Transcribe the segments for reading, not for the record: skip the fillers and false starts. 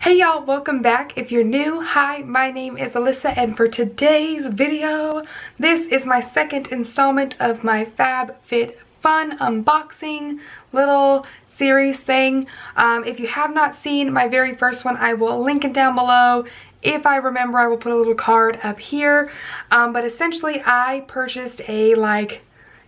Hey y'all, welcome back. If you're new, hi, my name is Alyssa, and for today's video, this is my second installment of my Fabfitfun unboxing little series thing. If you have not seen my very first one, I will link it down below. If I remember, I will put a little card up here. But essentially, I purchased a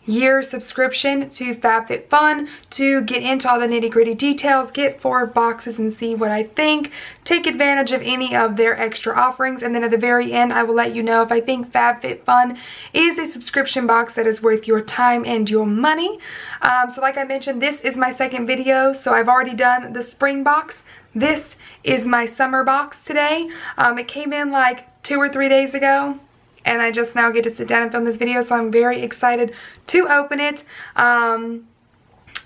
year subscription to Fabfitfun to get into all the nitty-gritty details, get 4 boxes and see what I think, take advantage of any of their extra offerings, and then at the very end I will let you know if I think Fabfitfun is a subscription box that is worth your time and your money. So like I mentioned, this is my second video, so I've already done the spring box. This is my summer box today. It came in like 2 or 3 days ago, and I just now get to sit down and film this video, so I'm very excited to open it.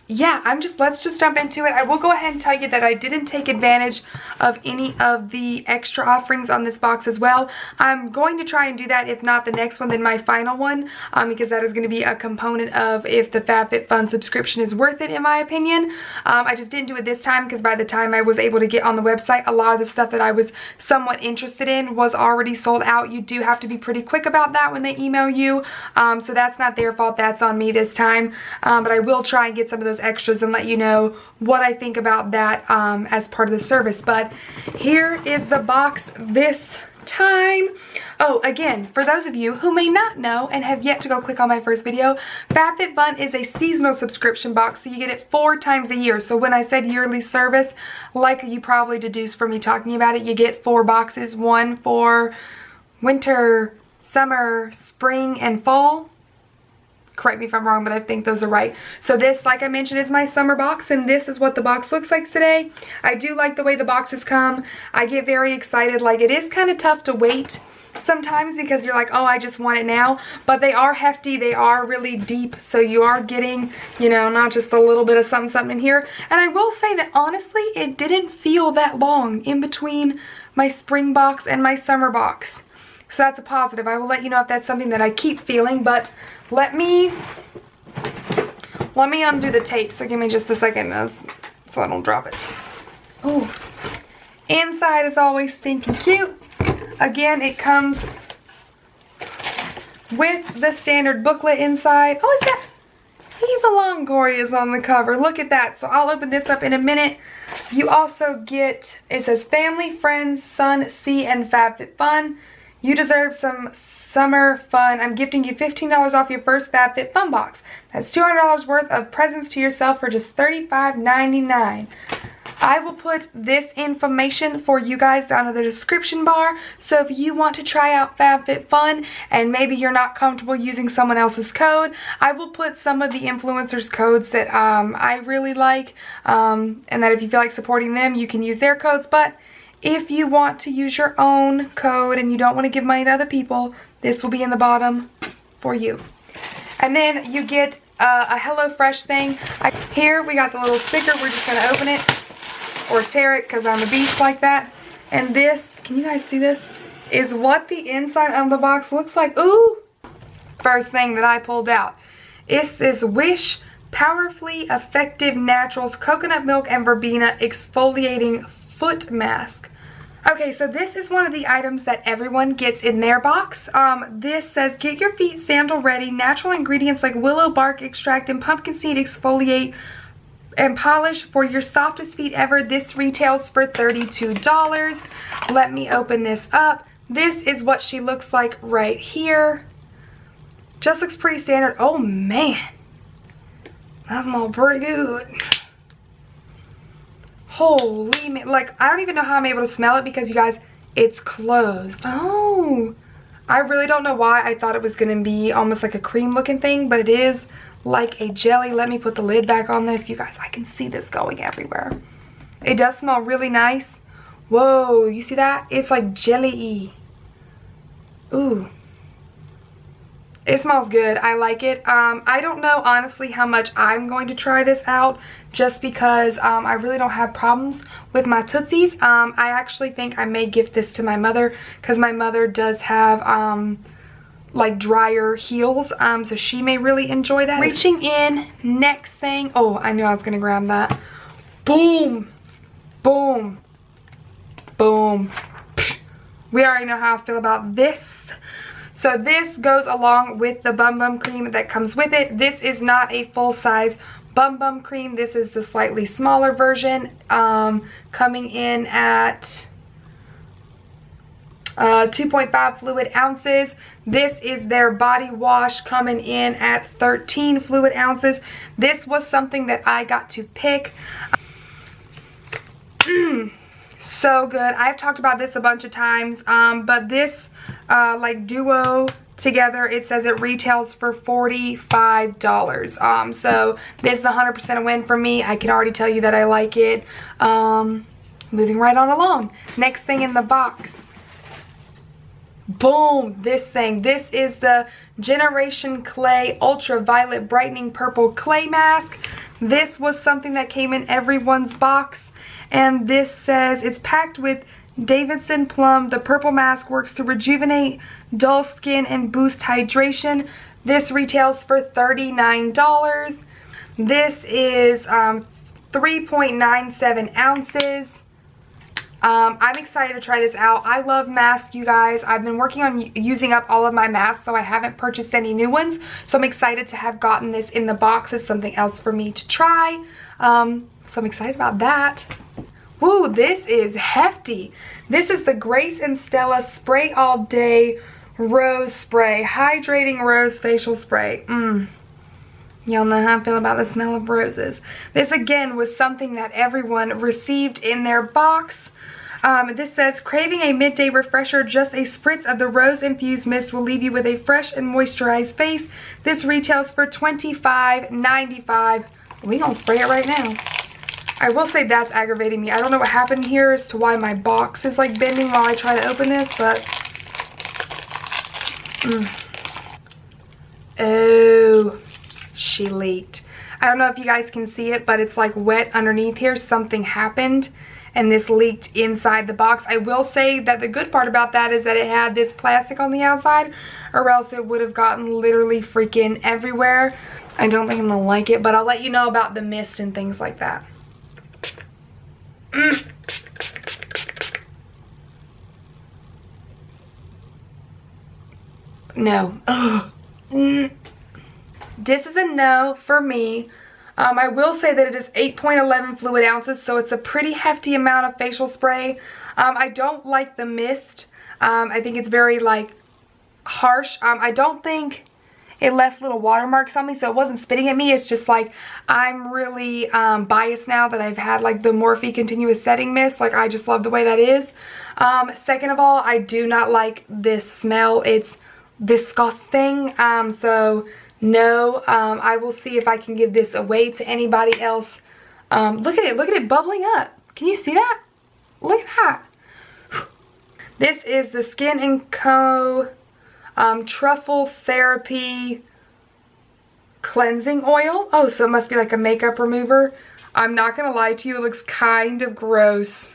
Yeah, let's just jump into it. I will go ahead and tell you that I didn't take advantage of any of the extra offerings on this box as well. I'm going to try and do that, if not the next one, then my final one, because that is going to be a component of if the Fabfitfun subscription is worth it, in my opinion. I just didn't do it this time because by the time I was able to get on the website, a lot of the stuff that I was somewhat interested in was already sold out. You do have to be pretty quick about that when they email you, so that's not their fault, that's on me this time. But I will try and get some of those extras and let you know what I think about that as part of the service. But here is the box this time. Oh, again, for those of you who may not know and have yet to go click on my first video, Fabfitfun is a seasonal subscription box, so you get it 4 times a year. So when I said yearly service, like you probably deduced from me talking about it, you get 4 boxes, one for winter, summer, spring, and fall. Correct me if I'm wrong, but I think those are right. So this, like I mentioned, is my summer box, and this is what the box looks like today. I do like the way the boxes come. I get very excited. Like, it is kind of tough to wait sometimes because you're like, oh, I just want it now. But they are hefty. They are really deep. So you are getting, you know, not just a little bit of something, something in here. And I will say that, honestly, it didn't feel that long in between my spring box and my summer box. So that's a positive. I will let you know if that's something that I keep feeling, but let me undo the tape, so give me just a second so I don't drop it. Oh, inside is always stinking cute. Again, it comes with the standard booklet inside. Oh, is that Eva Longoria is on the cover? Look at that. So I'll open this up in a minute. You also get, it says family, friends, sun, sea, and Fabfitfun. You deserve some summer fun. I'm gifting you $15 off your first Fabfitfun box. That's $200 worth of presents to yourself for just $35.99. I will put this information for you guys down in the description bar. So if you want to try out Fabfitfun and maybe you're not comfortable using someone else's code, I will put some of the influencers' codes that I really like, and that if you feel like supporting them, you can use their codes. But if you want to use your own code and you don't want to give money to other people, this will be in the bottom for you. And then you get a HelloFresh thing. Here we got the little sticker. We're just going to open it or tear it because I'm a beast like that. And this, can you guys see this? Is what the inside of the box looks like. Ooh! First thing that I pulled out. It's this Wish Powerfully Effective Naturals Coconut Milk and Verbena Exfoliating Foot Mask. Okay, so this is one of the items that everyone gets in their box. This says, get your feet sandal ready. Natural ingredients like willow bark extract and pumpkin seed exfoliate and polish for your softest feet ever. This retails for $32. Let me open this up. This is what she looks like right here. Just looks pretty standard. Oh man, that smells pretty good. Holy man, like, I don't even know how I'm able to smell it because, you guys, it's closed. Oh, I really don't know why I thought it was going to be almost like a cream looking thing, but it is like a jelly. Let me put the lid back on this. You guys, I can see this going everywhere. It does smell really nice. Whoa, you see that? It's like jelly-y. Ooh. It smells good. I like it. I don't know, honestly, how much I'm going to try this out just because I really don't have problems with my Tootsies. I actually think I may gift this to my mother because my mother does have like drier heels, so she may really enjoy that. Reaching in, next thing. Oh, I knew I was going to grab that. Boom. Boom. Boom. We already know how I feel about this. So this goes along with the Bum Bum cream that comes with it. This is not a full-size Bum Bum cream. This is the slightly smaller version, coming in at 2.5 fluid ounces. This is their body wash coming in at 13 fluid ounces. This was something that I got to pick. So good. I've talked about this a bunch of times, but this like duo together, it says it retails for $45. So this is 100% a win for me. I can already tell you that I like it. Moving right on along. Next thing in the box. Boom, this thing. This is the Generation Clay Ultraviolet Brightening Purple Clay Mask. This was something that came in everyone's box. And this says it's packed with Davidson Plum. The purple mask works to rejuvenate dull skin and boost hydration. This retails for $39. This is 3.97 ounces. I'm excited to try this out. I love masks, you guys. I've been working on using up all of my masks, so I haven't purchased any new ones. So I'm excited to have gotten this in the box. It's something else for me to try. So I'm excited about that. Woo, this is hefty. This is the Grace and Stella Spray All Day Rose Spray. Hydrating Rose Facial Spray. Y'all know how I feel about the smell of roses. This again was something that everyone received in their box. This says, craving a midday refresher, just a spritz of the rose-infused mist will leave you with a fresh and moisturized face. This retails for $25.95. We're gonna spray it right now. I will say that's aggravating me. I don't know what happened here as to why my box is like bending while I try to open this, but... Oh, she leaked. I don't know if you guys can see it, but it's like wet underneath here. Something happened and this leaked inside the box. I will say that the good part about that is that it had this plastic on the outside, or else it would have gotten literally freaking everywhere. I don't think I'm gonna like it, but I'll let you know about the mist and things like that. No. This is a no for me. I will say that it is 8.11 fluid ounces, so it's a pretty hefty amount of facial spray. I don't like the mist. I think it's very like harsh. I don't think it left little watermarks on me, so it wasn't spitting at me. It's just like I'm really biased now that I've had like the Morphe Continuous Setting Mist. Like I just love the way that is. Second of all, I do not like this smell. It's disgusting. So no, I will see if I can give this away to anybody else. Look at it bubbling up. Can you see that? Look at that. This is the Skin & Co. Truffle Therapy Cleansing Oil. Oh, so it must be like a makeup remover. I'm not gonna lie to you, it looks kind of gross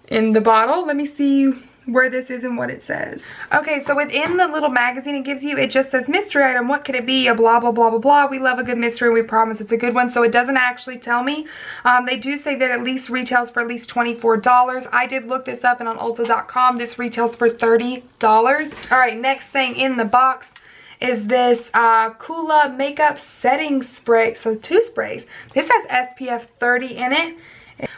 in the bottle. Let me see where this is and what it says. Okay, so within the little magazine it gives you, it just says mystery item, what could it be, a blah blah blah blah blah. We love a good mystery, we promise it's a good one. So it doesn't actually tell me. They do say that at least retails for at least $24. I did look this up, and on Ulta.com this retails for $30. Alright, next thing in the box is this Kula Makeup Setting Spray. So 2 sprays. This has SPF 30 in it.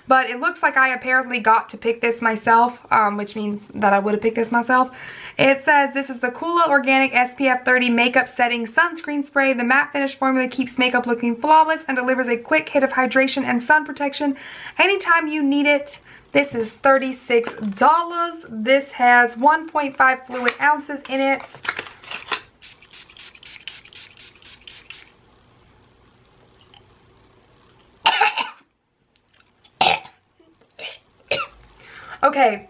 But it looks like I apparently got to pick this myself, which means that I would have picked this myself. It says this is the Kula Organic SPF 30 Makeup Setting Sunscreen Spray. The matte finish formula keeps makeup looking flawless and delivers a quick hit of hydration and sun protection anytime you need it. This is $36. This has 1.5 fluid ounces in it. Okay,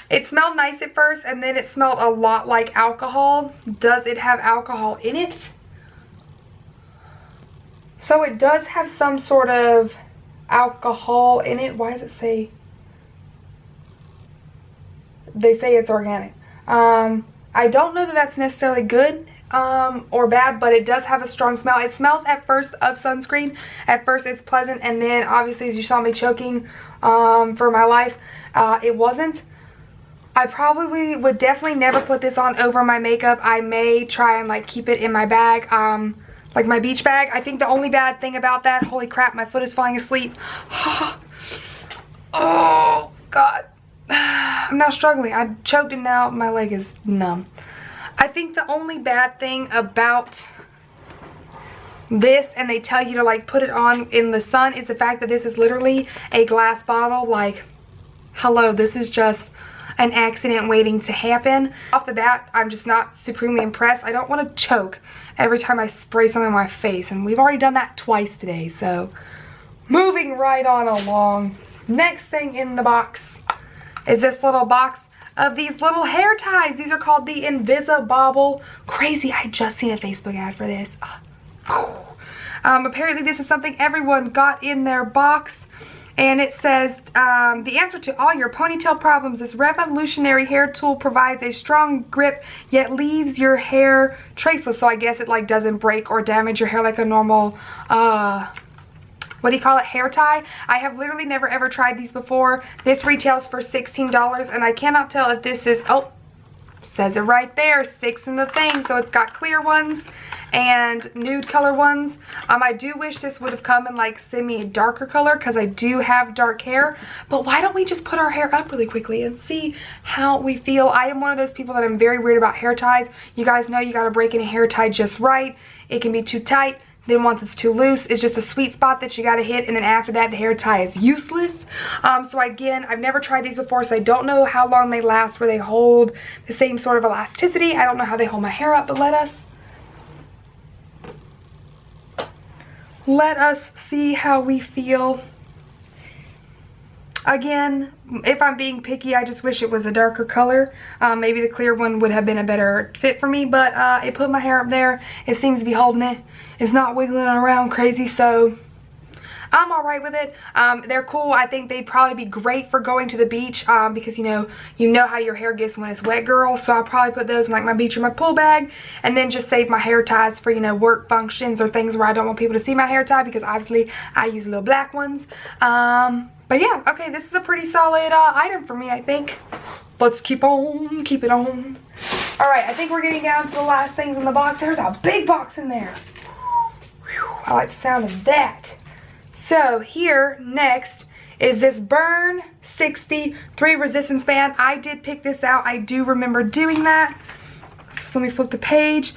it smelled nice at first, and then it smelled a lot like alcohol. Does it have alcohol in it? So it does have some sort of alcohol in it. Why does it say? They say it's organic. I don't know that that's necessarily good or bad, but it does have a strong smell. It smells at first of sunscreen. At first it's pleasant, and then obviously as you saw me choking for my life, it wasn't. I probably would definitely never put this on over my makeup. I may try and like keep it in my bag, like my beach bag. I think the only bad thing about that, holy crap, my foot is falling asleep. Oh God, I'm now struggling. I choked and now my leg is numb. I think the only bad thing about this, and they tell you to like put it on in the sun, is the fact that this is literally a glass bottle. Like, hello, this is just an accident waiting to happen. Off the bat, I'm just not supremely impressed. I don't want to choke every time I spray something on my face, and we've already done that twice today. So moving right on along, next thing in the box is this little box of these little hair ties. These are called the invisibobble. Crazy, I just seen a Facebook ad for this. Apparently this is something everyone got in their box. And it says, the answer to all your ponytail problems, this revolutionary hair tool provides a strong grip, yet leaves your hair traceless. So I guess it like doesn't break or damage your hair like a normal, what do you call it, hair tie. I have literally never ever tried these before. This retails for $16, and I cannot tell if this is, oh, says it right there, 6 in the thing. So it's got clear ones and nude color ones. I do wish this would have come in like semi darker color, because I do have dark hair. But why don't we just put our hair up really quickly and see how we feel? I am one of those people that I'm very weird about hair ties. You guys know you got to break in a hair tie just right. It can be too tight. Then once it's too loose, it's just a sweet spot that you got to hit, and then after that the hair tie is useless. So again, I've never tried these before, so I don't know how long they last, where they hold the same sort of elasticity. I don't know how they hold my hair up, but let us see how we feel. Again, if I'm being picky, I just wish it was a darker color. Maybe the clear one would have been a better fit for me, but it put my hair up there. It seems to be holding it. It's not wiggling around crazy, so I'm alright with it. They're cool. I think they'd probably be great for going to the beach, because you know how your hair gets when it's wet, girl. So I'll probably put those in like my beach or my pool bag, and then just save my hair ties for, work functions or things where I don't want people to see my hair tie, because obviously I use little black ones. But yeah, okay, this is a pretty solid item for me, I think. Let's keep it on. All right, I think we're getting down to the last things in the box. There's a big box in there. Whew, I like the sound of that. So here next is this Burn 63 resistance band. I did pick this out. I do remember doing that. So let me flip the page.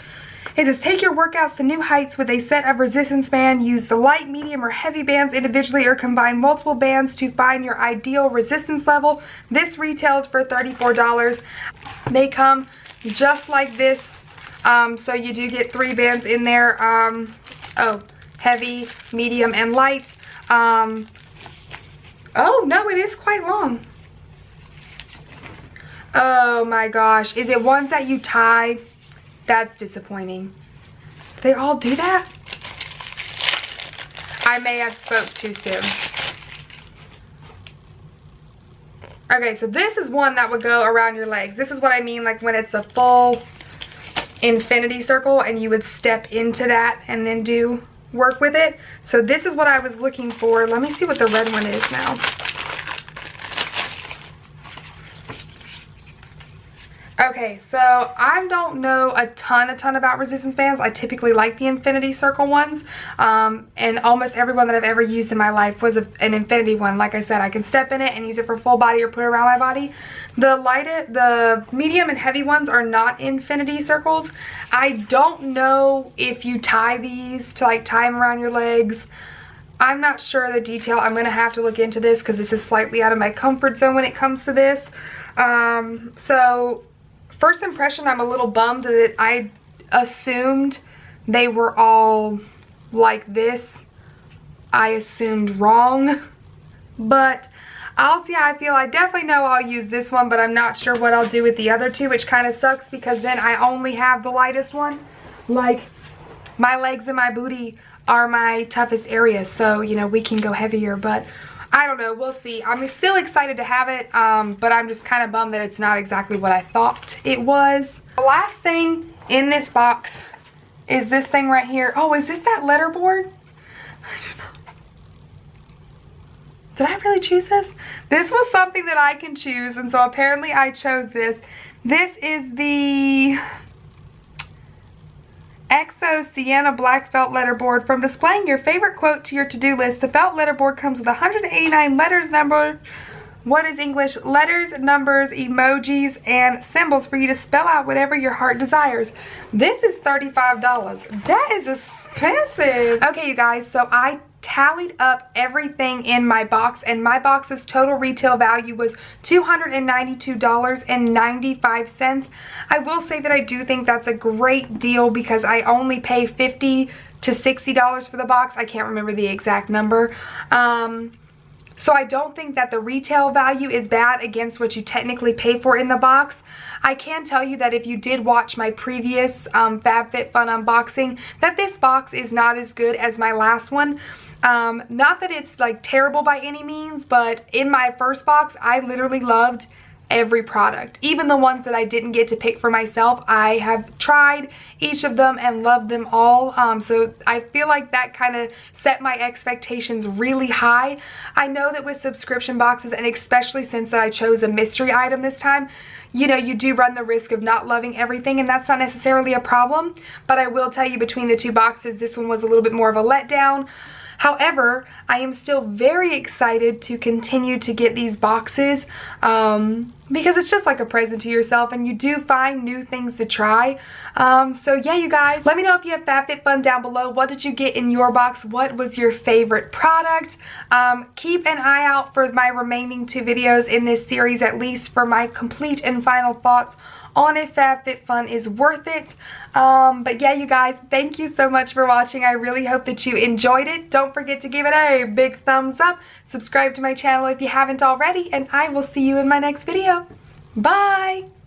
It says, take your workouts to new heights with a set of resistance band. Use the light, medium, or heavy bands individually, or combine multiple bands to find your ideal resistance level. This retailed for $34. They come just like this. So you do get 3 bands in there. Oh, heavy, medium, and light. Oh no, it is quite long. Oh my gosh, is it ones that you tie? That's disappointing. Do they all do that? I may have spoke too soon. Okay, so this is one that would go around your legs. This is what I mean, like when it's a full infinity circle and you would step into that and then do work with it. So this is what I was looking for. Let me see what the red one is now. Okay, so I don't know a ton about resistance bands. I typically like the infinity circle ones, and almost every one that I've ever used in my life was an infinity one. Like I said, I can step in it and use it for full body or put it around my body. The medium and heavy ones are not infinity circles. I don't know if you tie these to like tie them around your legs. I'm not sure of the detail. I'm gonna have to look into this because this is slightly out of my comfort zone when it comes to this. So first impression, I'm a little bummed that I assumed they were all like this. I assumed wrong, but I'll see how I feel. I definitely know I'll use this one, but I'm not sure what I'll do with the other two, which kind of sucks because then I only have the lightest one. Like, my legs and my booty are my toughest areas, so we can go heavier, but I don't know, we'll see. I'm still excited to have it, but I'm just kind of bummed that it's not exactly what I thought it was. The last thing in this box is this thing right here. Oh, is this that letterboard? I don't know. Did I really choose this? This was something that I can choose, and so apparently I chose this. This is the XO Sienna Black Felt Letterboard. From displaying your favorite quote to your to-do list, the felt letterboard comes with 189 letters, numbers, emojis, and symbols for you to spell out whatever your heart desires. This is $35. That is expensive. Okay, you guys, so I tallied up everything in my box, and my box's total retail value was $292.95. I will say that I do think that's a great deal because I only pay $50 to $60 for the box. I can't remember the exact number. So I don't think that the retail value is bad against what you technically pay for in the box. I can tell you that if you did watch my previous FabFitFun unboxing, that this box is not as good as my last one. Not that it's like terrible by any means, but in my first box, I literally loved every product. Even the ones that I didn't get to pick for myself, I have tried each of them and loved them all. So I feel like that kind of set my expectations really high. I know that with subscription boxes, and especially since I chose a mystery item this time, you know, you do run the risk of not loving everything, and that's not necessarily a problem. But I will tell you, between the two boxes, this one was a little bit more of a letdown. However, I am still very excited to continue to get these boxes because it's just like a present to yourself, and you do find new things to try. So yeah, you guys, let me know if you have FabFitFun down below. What did you get in your box? What was your favorite product? Keep an eye out for my remaining 2 videos in this series, at least for my complete and final thoughts on if FabFitFun is worth it. But yeah, you guys, thank you so much for watching. I really hope that you enjoyed it. Don't forget to give it a big thumbs up. Subscribe to my channel if you haven't already, and I will see you in my next video. Bye!